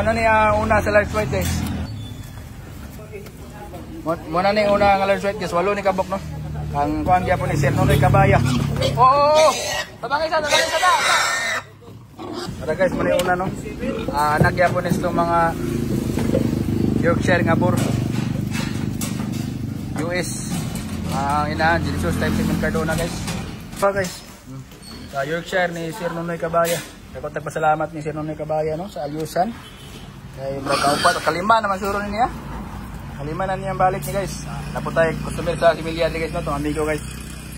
Ano ni una sa large white guys? Muna ni una ang large white guys, walo ni kabok no. Ang kuan gyapon ni Sir Nonoy Cabaya. Oo. Tabangay sa da. Para guys, muna una no. Anak gyapon is itong mga Yorkshire nga bur. US. Inahan Jesus type ng Cardona guys. Pa guys. Sa Yorkshire ni Sir Nonoy Cabaya. Ako tagpasalamat ni Sir Nonoy Cabaya no sa alyusan. Kay magkaupat kalima naman suro niya. Kalima na niyang balik ni guys. Naputay customer sa Similian guys no, tong amigo guys.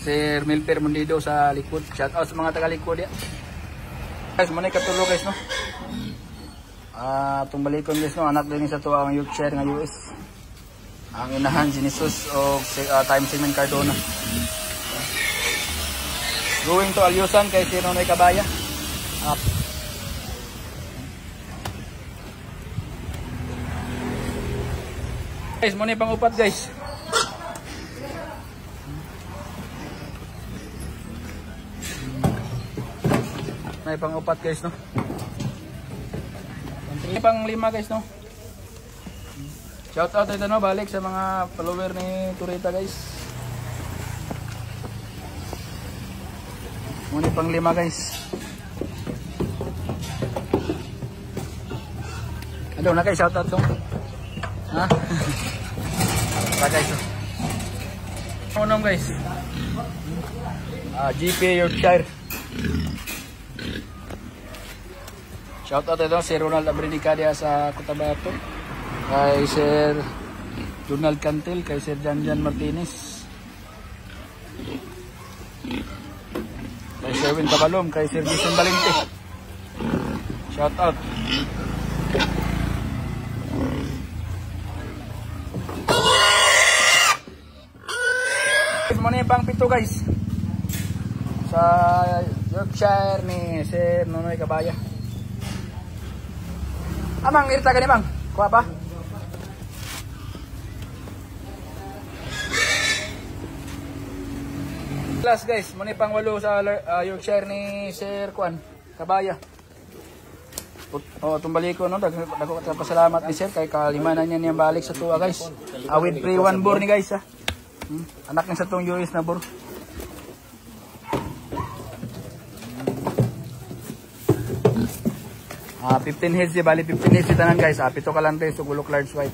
Sir Milper Mundido sa likod. Shout out sa mga taga likod ya. Guys, muna ikatulo guys no. Itong balikon guys no, anak din sa tuwa ang Yorkshire nga US. Ang inahan si Jesus o Time Simon Cardona. Going to alyusan kay Sir Nonoy Cabaya. Up. Guys, muna pang upat guys. May pang upat guys no. May pang lima guys no. Shout out ito no, balik sa mga follower ni Turita guys. Muna pang lima guys. Ano na guys, shout out to. Ha? Para guys. Unong guys. GP Yorkshire. Shout out ito si Ronald Abrinicadia sa Cotabato. Kay Sir Donald Cantil, kay Sir Janjan Martinez. Kay Sherwin Tabalom, kay Sir Jason Valente. Shout out. Muna yung pang pito guys sa Yorkshire ni Sir Nonoy Cabaya. Amang irita ka ni bang? Kuha pa? Last guys, muna yung pang walo sa Yorkshire ni Sir Kuan Cabaya. Tumbaliko no, dako pasalamat ni Sir kay kalima na niya niyang balik sa tuwa guys. With free one bore ni guys ha. Anak niya sa tong US na bur. 15 heads bali 15 heads tanan guys. Pito ka lang guys ug ulok large white.